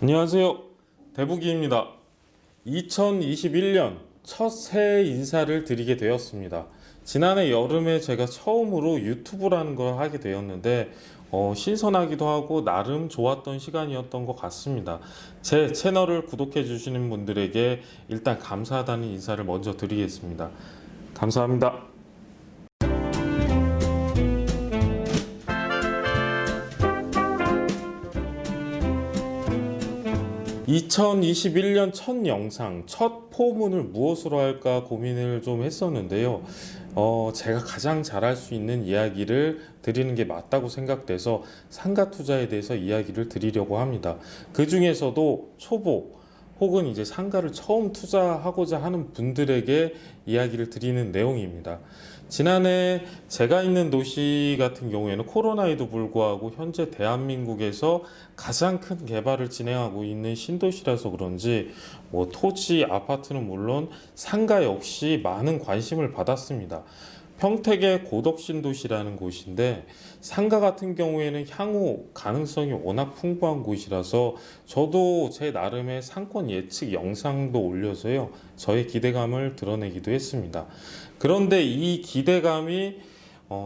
안녕하세요. 대부기입니다. 2021년 첫 새해 인사를 드리게 되었습니다. 지난해 여름에 제가 처음으로 유튜브라는 걸 하게 되었는데 신선하기도 하고 나름 좋았던 시간이었던 것 같습니다. 제 채널을 구독해 주시는 분들에게 일단 감사하다는 인사를 먼저 드리겠습니다. 감사합니다. 2021년 첫 영상, 첫 포문을 무엇으로 할까 고민을 좀 했었는데요. 제가 가장 잘할 수 있는 이야기를 드리는 게 맞다고 생각돼서 상가 투자에 대해서 이야기를 드리려고 합니다. 그 중에서도 초보 혹은 이제 상가를 처음 투자하고자 하는 분들에게 이야기를 드리는 내용입니다. 지난해 제가 있는 도시 같은 경우에는 코로나에도 불구하고 현재 대한민국에서 가장 큰 개발을 진행하고 있는 신도시라서 그런지 토지, 아파트는 물론 상가 역시 많은 관심을 받았습니다. 평택의 고덕신도시라는 곳인데 상가 같은 경우에는 향후 가능성이 워낙 풍부한 곳이라서 저도 제 나름의 상권 예측 영상도 올려서요, 저의 기대감을 드러내기도 했습니다. 그런데 이 기대감이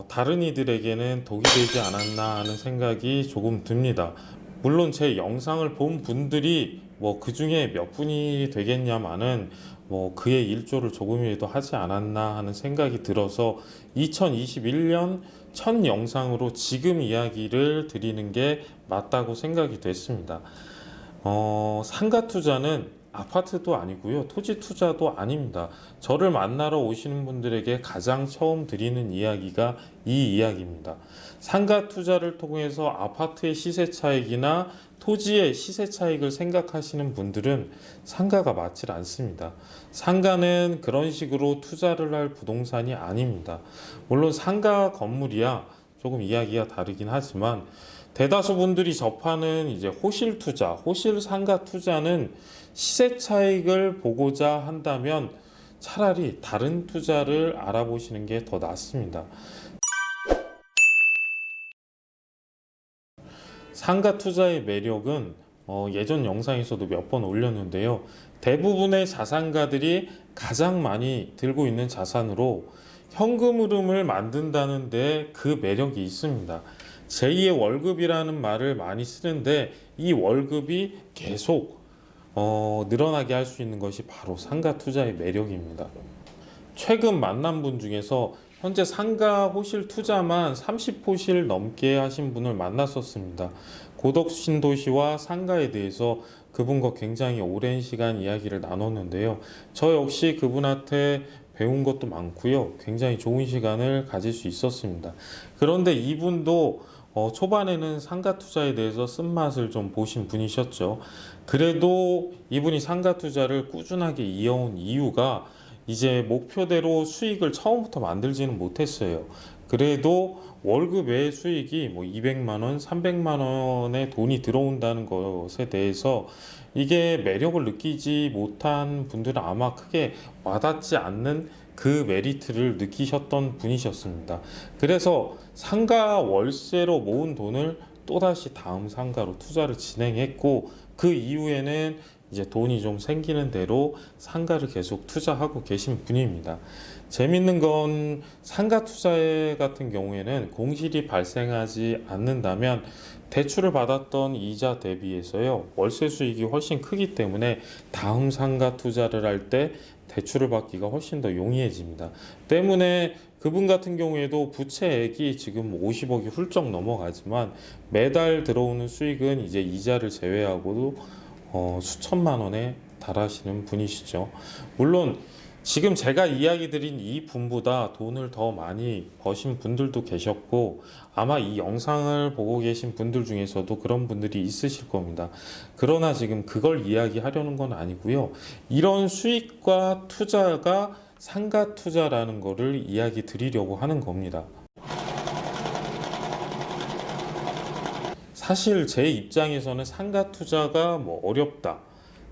다른 이들에게는 독이 되지 않았나 하는 생각이 조금 듭니다. 물론 제 영상을 본 분들이 그 중에 몇 분이 되겠냐마는 그의 일조를 조금이라도 하지 않았나 하는 생각이 들어서 2021년 첫 영상으로 지금 이야기를 드리는 게 맞다고 생각이 됐습니다. 상가 투자는 아파트도 아니고요, 토지 투자도 아닙니다. 저를 만나러 오시는 분들에게 가장 처음 드리는 이야기가 이 이야기입니다. 상가 투자를 통해서 아파트의 시세 차익이나 토지의 시세 차익을 생각하시는 분들은 상가가 맞질 않습니다. 상가는 그런 식으로 투자를 할 부동산이 아닙니다. 물론 상가 건물이야 조금 이야기가 다르긴 하지만 대다수 분들이 접하는 이제 호실 투자, 호실 상가 투자는 시세 차익을 보고자 한다면 차라리 다른 투자를 알아보시는 게 더 낫습니다. 상가 투자의 매력은 예전 영상에서도 몇 번 올렸는데요. 대부분의 자산가들이 가장 많이 들고 있는 자산으로 현금 흐름을 만든다는 데 그 매력이 있습니다. 제2의 월급이라는 말을 많이 쓰는데 이 월급이 계속 늘어나게 할 수 있는 것이 바로 상가 투자의 매력입니다. 최근 만난 분 중에서 현재 상가 호실 투자만 30호실 넘게 하신 분을 만났었습니다. 고덕신도시와 상가에 대해서 그분과 굉장히 오랜 시간 이야기를 나눴는데요. 저 역시 그분한테 배운 것도 많고요, 굉장히 좋은 시간을 가질 수 있었습니다. 그런데 이분도 초반에는 상가 투자에 대해서 쓴맛을 좀 보신 분이셨죠. 그래도 이분이 상가 투자를 꾸준하게 이어온 이유가 이제 목표대로 수익을 처음부터 만들지는 못했어요. 그래도 월급 외의 수익이 200만 원, 300만 원의 돈이 들어온다는 것에 대해서 이게 매력을 느끼지 못한 분들은 아마 크게 와닿지 않는 그 메리트를 느끼셨던 분이셨습니다. 그래서 상가 월세로 모은 돈을 또다시 다음 상가로 투자를 진행했고, 그 이후에는 이제 돈이 좀 생기는 대로 상가를 계속 투자하고 계신 분입니다. 재밌는 건 상가 투자 같은 경우에는 공실이 발생하지 않는다면 대출을 받았던 이자 대비해서요, 월세 수익이 훨씬 크기 때문에 다음 상가 투자를 할 때 대출을 받기가 훨씬 더 용이해집니다. 때문에 그분 같은 경우에도 부채액이 지금 50억이 훌쩍 넘어가지만 매달 들어오는 수익은 이제 이자를 제외하고도 수천만 원에 달하시는 분이시죠. 물론 지금 제가 이야기 드린 이 분보다 돈을 더 많이 버신 분들도 계셨고, 아마 이 영상을 보고 계신 분들 중에서도 그런 분들이 있으실 겁니다. 그러나 지금 그걸 이야기하려는 건 아니고요, 이런 수익과 투자가 상가 투자라는 거를 이야기 드리려고 하는 겁니다. 사실 제 입장에서는 상가 투자가 어렵다,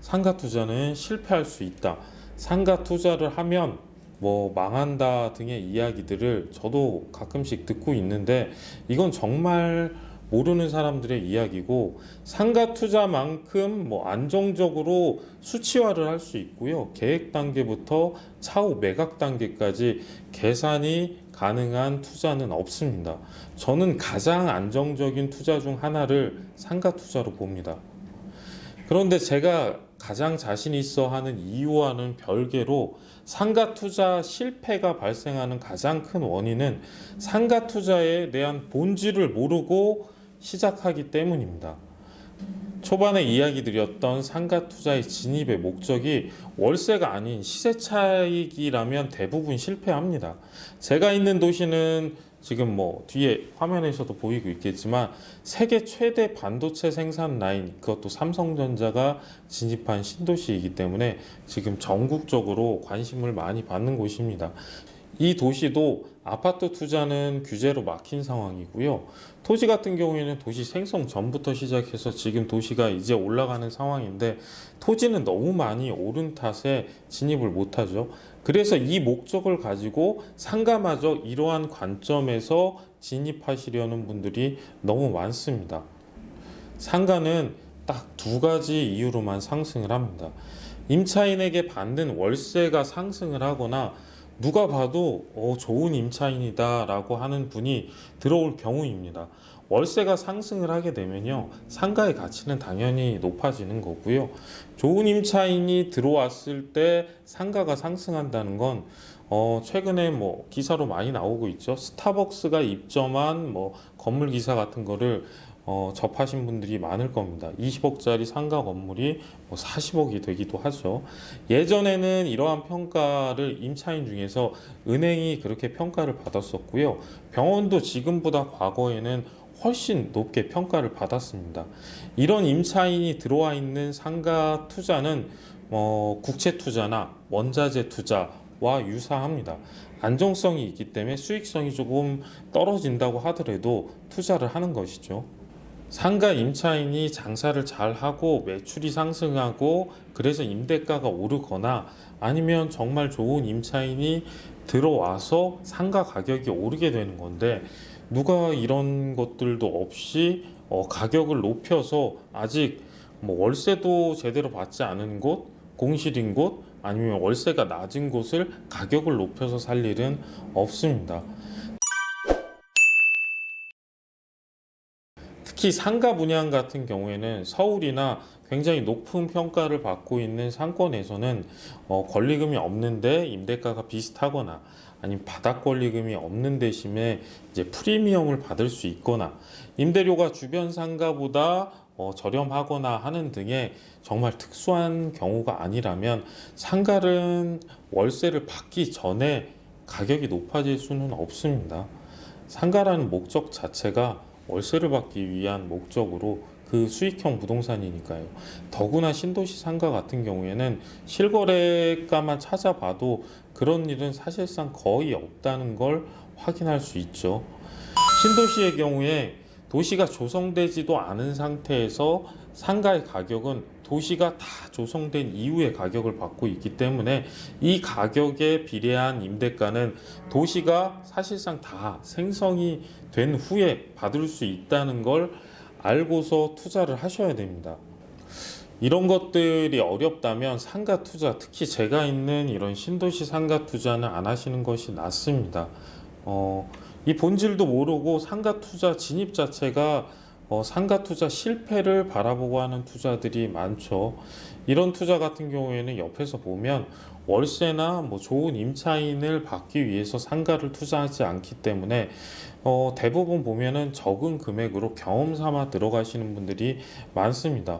상가 투자는 실패할 수 있다, 상가 투자를 하면 망한다 등의 이야기들을 저도 가끔씩 듣고 있는데, 이건 정말 모르는 사람들의 이야기고, 상가 투자만큼 뭐 안정적으로 수치화를 할 수 있고요. 계획 단계부터 차후 매각 단계까지 계산이 가능한 투자는 없습니다. 저는 가장 안정적인 투자 중 하나를 상가 투자로 봅니다. 그런데 제가 가장 자신 있어 하는 이유와는 별개로 상가 투자 실패가 발생하는 가장 큰 원인은 상가 투자에 대한 본질을 모르고 시작하기 때문입니다. 초반에 이야기 드렸던 상가 투자의 진입의 목적이 월세가 아닌 시세 차익이라면 대부분 실패합니다. 제가 있는 도시는 지금 뭐 뒤에 화면에서도 보이고 있겠지만 세계 최대 반도체 생산 라인, 그것도 삼성전자가 진입한 신도시이기 때문에 지금 전국적으로 관심을 많이 받는 곳입니다. 이 도시도 아파트 투자는 규제로 막힌 상황이고요. 토지 같은 경우에는 도시 생성 전부터 시작해서 지금 도시가 이제 올라가는 상황인데 토지는 너무 많이 오른 탓에 진입을 못하죠. 그래서 이 목적을 가지고 상가마저 이러한 관점에서 진입하시려는 분들이 너무 많습니다. 상가는 딱 두 가지 이유로만 상승을 합니다. 임차인에게 받는 월세가 상승을 하거나 누가 봐도 좋은 임차인이다 라고 하는 분이 들어올 경우입니다. 월세가 상승을 하게 되면요, 상가의 가치는 당연히 높아지는 거고요. 좋은 임차인이 들어왔을 때 상가가 상승한다는 건 최근에 뭐 기사로 많이 나오고 있죠. 스타벅스가 입점한 뭐 건물 기사 같은 거를 접하신 분들이 많을 겁니다. 20억짜리 상가 건물이 뭐 40억이 되기도 하죠. 예전에는 이러한 평가를 임차인 중에서 은행이 그렇게 평가를 받았었고요. 병원도 지금보다 과거에는 훨씬 높게 평가를 받았습니다. 이런 임차인이 들어와 있는 상가 투자는 국채 투자나 원자재 투자와 유사합니다. 안정성이 있기 때문에 수익성이 조금 떨어진다고 하더라도 투자를 하는 것이죠. 상가 임차인이 장사를 잘 하고 매출이 상승하고 그래서 임대가가 오르거나 아니면 정말 좋은 임차인이 들어와서 상가 가격이 오르게 되는 건데, 누가 이런 것들도 없이 가격을 높여서 아직 뭐 월세도 제대로 받지 않은 곳, 공실인 곳, 아니면 월세가 낮은 곳을 가격을 높여서 살 일은 없습니다. 특히 상가 분양 같은 경우에는 서울이나 굉장히 높은 평가를 받고 있는 상권에서는 권리금이 없는데 임대가가 비슷하거나 아니면 바닥 권리금이 없는 대신에 이제 프리미엄을 받을 수 있거나 임대료가 주변 상가보다 저렴하거나 하는 등의 정말 특수한 경우가 아니라면 상가는 월세를 받기 전에 가격이 높아질 수는 없습니다. 상가라는 목적 자체가 월세를 받기 위한 목적으로 그 수익형 부동산이니까요. 더구나 신도시 상가 같은 경우에는 실거래가만 찾아봐도 그런 일은 사실상 거의 없다는 걸 확인할 수 있죠. 신도시의 경우에 도시가 조성되지도 않은 상태에서 상가의 가격은 도시가 다 조성된 이후에 가격을 받고 있기 때문에 이 가격에 비례한 임대가는 도시가 사실상 다 생성이 된 후에 받을 수 있다는 걸 알고서 투자를 하셔야 됩니다. 이런 것들이 어렵다면 상가 투자, 특히 제가 있는 이런 신도시 상가 투자는 안 하시는 것이 낫습니다. 이 본질도 모르고 상가 투자 진입 자체가 상가 투자 실패를 바라보고 하는 투자들이 많죠. 이런 투자 같은 경우에는 옆에서 보면 월세나 뭐 좋은 임차인을 받기 위해서 상가를 투자하지 않기 때문에 대부분 보면은 적은 금액으로 경험 삼아 들어가시는 분들이 많습니다.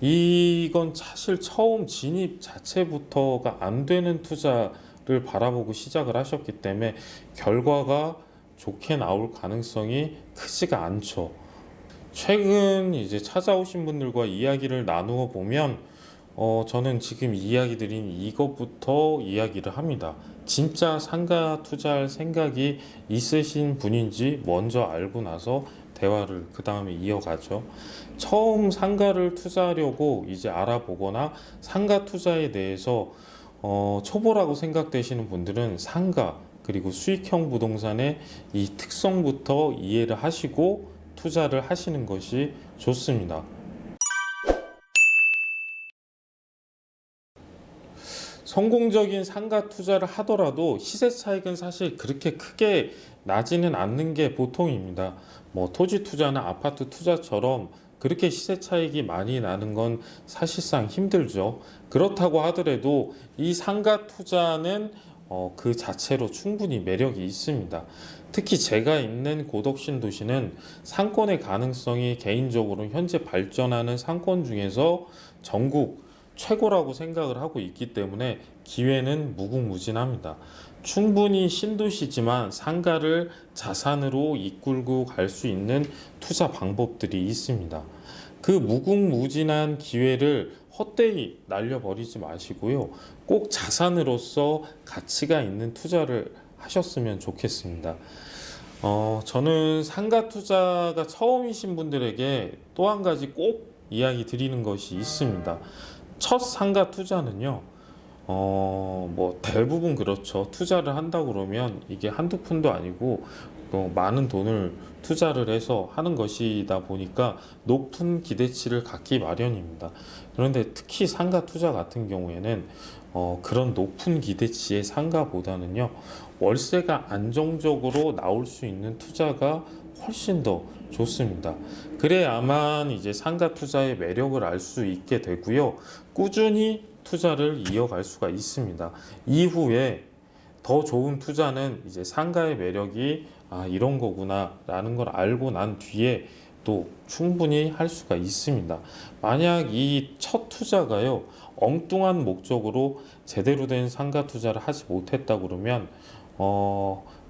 이건 사실 처음 진입 자체부터가 안 되는 투자를 바라보고 시작을 하셨기 때문에 결과가 좋게 나올 가능성이 크지가 않죠. 최근 이제 찾아오신 분들과 이야기를 나누어 보면 저는 지금 이야기 드린 이것부터 이야기를 합니다. 진짜 상가 투자할 생각이 있으신 분인지 먼저 알고 나서 대화를 그 다음에 이어가죠. 처음 상가를 투자하려고 이제 알아보거나 상가 투자에 대해서 초보라고 생각되시는 분들은 상가 그리고 수익형 부동산의 이 특성부터 이해를 하시고 투자를 하시는 것이 좋습니다. 성공적인 상가 투자를 하더라도 시세 차익은 사실 그렇게 크게 나지는 않는 게 보통입니다. 뭐 토지 투자나 아파트 투자처럼 그렇게 시세 차익이 많이 나는 건 사실상 힘들죠. 그렇다고 하더라도 이 상가 투자는 그 자체로 충분히 매력이 있습니다. 특히 제가 있는 고덕신 도시는 상권의 가능성이 개인적으로 현재 발전하는 상권 중에서 전국 최고라고 생각을 하고 있기 때문에 기회는 무궁무진합니다. 충분히 신도시지만 상가를 자산으로 이끌고 갈 수 있는 투자 방법들이 있습니다. 그 무궁무진한 기회를 헛되이 날려버리지 마시고요. 꼭 자산으로서 가치가 있는 투자를 하셨으면 좋겠습니다. 저는 상가 투자가 처음이신 분들에게 또 한 가지 꼭 이야기 드리는 것이 있습니다. 첫 상가 투자는요, 뭐 대부분 그렇죠. 투자를 한다 그러면 이게 한두 푼도 아니고 또 많은 돈을 투자를 해서 하는 것이다 보니까 높은 기대치를 갖기 마련입니다. 그런데 특히 상가 투자 같은 경우에는 그런 높은 기대치의 상가보다는요, 월세가 안정적으로 나올 수 있는 투자가 훨씬 더 좋습니다. 그래야만 이제 상가 투자의 매력을 알 수 있게 되고요. 꾸준히 투자를 이어갈 수가 있습니다. 이후에 더 좋은 투자는 이제 상가의 매력이 이런 거구나 라는 걸 알고 난 뒤에 또 충분히 할 수가 있습니다. 만약 이 첫 투자가요, 엉뚱한 목적으로 제대로 된 상가 투자를 하지 못했다 그러면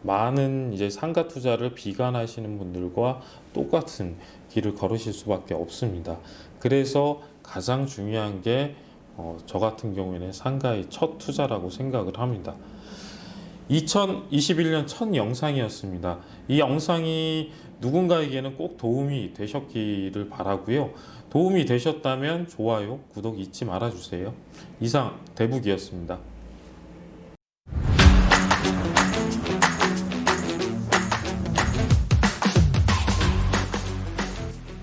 많은 이제 상가 투자를 비관하시는 분들과 똑같은 길을 걸으실 수밖에 없습니다. 그래서 가장 중요한 게 저 같은 경우에는 상가의 첫 투자라고 생각을 합니다. 2021년 첫 영상이었습니다. 이 영상이 누군가에게는 꼭 도움이 되셨기를 바라고요. 도움이 되셨다면 좋아요, 구독 잊지 말아주세요. 이상 대북이었습니다.